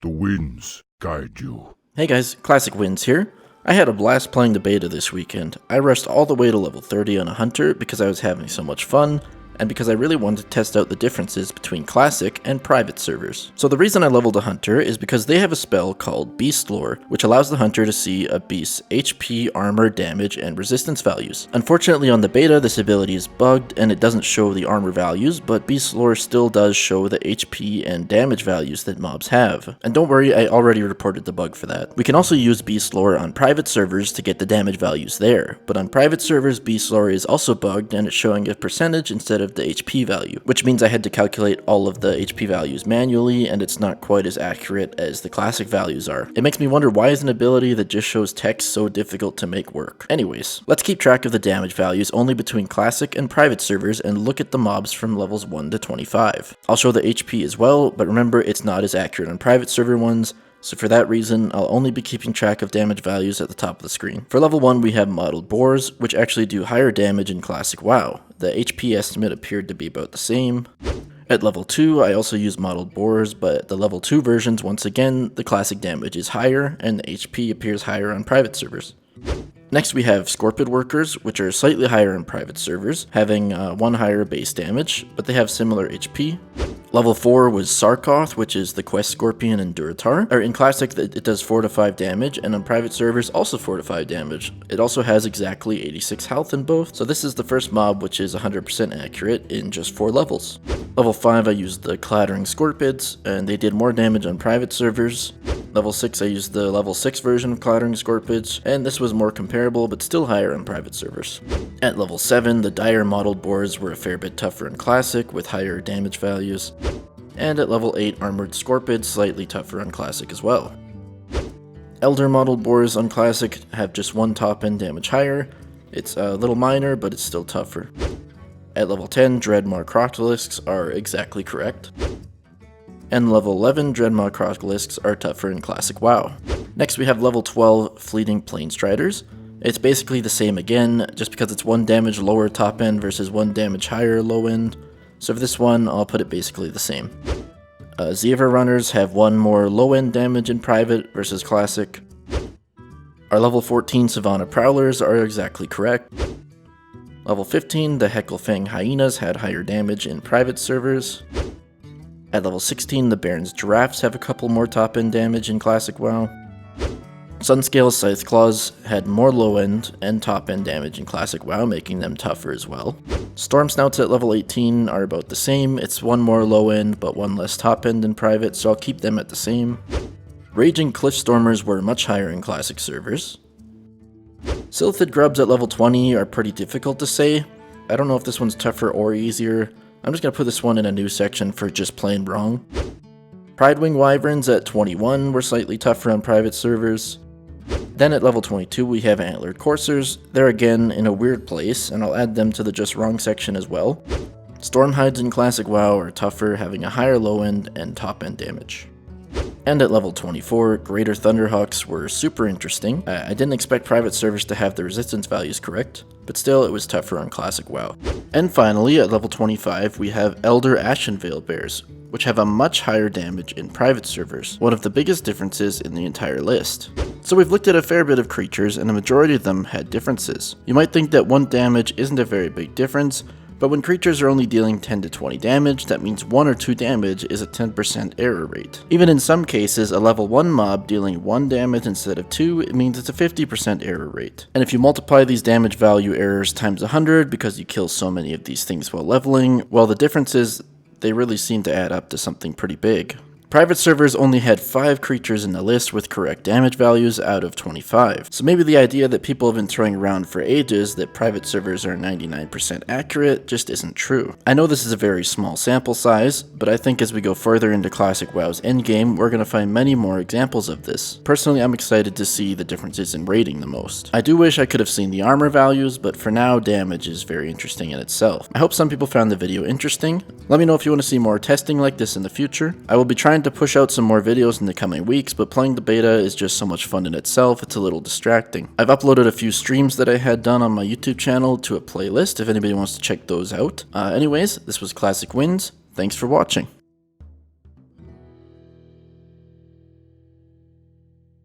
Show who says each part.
Speaker 1: The winds guide you.
Speaker 2: Hey guys, Classic Wins here. I had a blast playing the beta this weekend. I rushed all the way to level 30 on a hunter because I was having so much fun, and because I really wanted to test out the differences between classic and private servers. So the reason I leveled a hunter is because they have a spell called Beast Lore, which allows the hunter to see a beast's HP, armor, damage, and resistance values. Unfortunately on the beta this ability is bugged and it doesn't show the armor values, but Beast Lore still does show the HP and damage values that mobs have. And don't worry, I already reported the bug for that. We can also use Beast Lore on private servers to get the damage values there, but on private servers Beast Lore is also bugged and it's showing a percentage instead of the HP value, which means I had to calculate all of the HP values manually, and it's not quite as accurate as the classic values are. It makes me wonder, why is an ability that just shows text so difficult to make work? Anyways, let's keep track of the damage values only between classic and private servers and look at the mobs from levels 1 to 25. I'll show the HP as well, but remember it's not as accurate on private server ones, so for that reason, I'll only be keeping track of damage values at the top of the screen. For level 1, we have modeled boars, which actually do higher damage in classic WoW. The HP estimate appeared to be about the same. At level 2, I also use modeled boars, but the level 2 versions, once again, the classic damage is higher, and the HP appears higher on private servers. Next we have Scorpid Workers, which are slightly higher in private servers, having 1 higher base damage, but they have similar HP. Level 4 was Sarkoth, which is the Quest Scorpion in Durotar. In Classic, it does 4 to 5 damage, and on private servers, also 4 to 5 damage. It also has exactly 86 health in both, so this is the first mob which is 100% accurate in just 4 levels. Level 5, I used the Clattering Scorpids, and they did more damage on private servers. Level 6, I used the level 6 version of Clattering Scorpids, and this was more comparable, but still higher on private servers. At level 7, the Dire modeled boars were a fair bit tougher in Classic, with higher damage values. And at level 8, Armored Scorpids, slightly tougher on Classic as well. Elder modeled boars on Classic have just 1 top end damage higher. It's a little minor, but it's still tougher. At level 10, Dreadmaw Croctolisks are exactly correct. And level 11, Dreadmaw Croctolisks are tougher in Classic WoW. Next we have level 12, Fleeting Planestriders. It's basically the same again, just because it's 1 damage lower top end versus 1 damage higher low end. So for this one, I'll put it basically the same. Zevra Runners have 1 more low end damage in private versus Classic. Our level 14 Savannah Prowlers are exactly correct. Level 15, the Hecklefang Hyenas had higher damage in private servers. At level 16, the Baron's Giraffes have a couple more top end damage in Classic WoW. Sunscale Scytheclaws had more low end and top end damage in Classic WoW, making them tougher as well. Stormsnouts at level 18 are about the same. It's 1 more low end, but 1 less top end in private, so I'll keep them at the same. Raging Cliffstormers were much higher in Classic servers. Sylphid Grubs at level 20 are pretty difficult to say. I don't know if this one's tougher or easier. I'm just gonna put this one in a new section for just plain wrong. Pridewing Wyverns at 21 were slightly tougher on private servers. Then at level 22 we have Antlered Coursers. They're again in a weird place, and I'll add them to the just wrong section as well. Stormhides in Classic WoW are tougher, having a higher low end and top end damage. And at level 24, Greater Thunderhawks were super interesting. I didn't expect private servers to have the resistance values correct, but still it was tougher on Classic WoW. And finally, at level 25, we have Elder Ashenvale Bears, which have a much higher damage in private servers, one of the biggest differences in the entire list. So we've looked at a fair bit of creatures, and a majority of them had differences. You might think that 1 damage isn't a very big difference, but when creatures are only dealing 10 to 20 damage, that means 1 or 2 damage is a 10% error rate. Even in some cases, a level 1 mob dealing 1 damage instead of 2, it means it's a 50% error rate. And if you multiply these damage value errors times 100 because you kill so many of these things while leveling, well, the difference is they really seem to add up to something pretty big. Private servers only had 5 creatures in the list with correct damage values out of 25. So maybe the idea that people have been throwing around for ages that private servers are 99% accurate just isn't true. I know this is a very small sample size, but I think as we go further into Classic WoW's endgame, we're going to find many more examples of this. Personally, I'm excited to see the differences in rating the most. I do wish I could have seen the armor values, but for now, damage is very interesting in itself. I hope some people found the video interesting. Let me know if you want to see more testing like this in the future. I will be trying to push out some more videos in the coming weeks, but playing the beta is just so much fun in itself, it's a little distracting. I've uploaded a few streams that I had done on my YouTube channel to a playlist if anybody wants to check those out. Anyways, this was Classic Wins. Thanks for watching.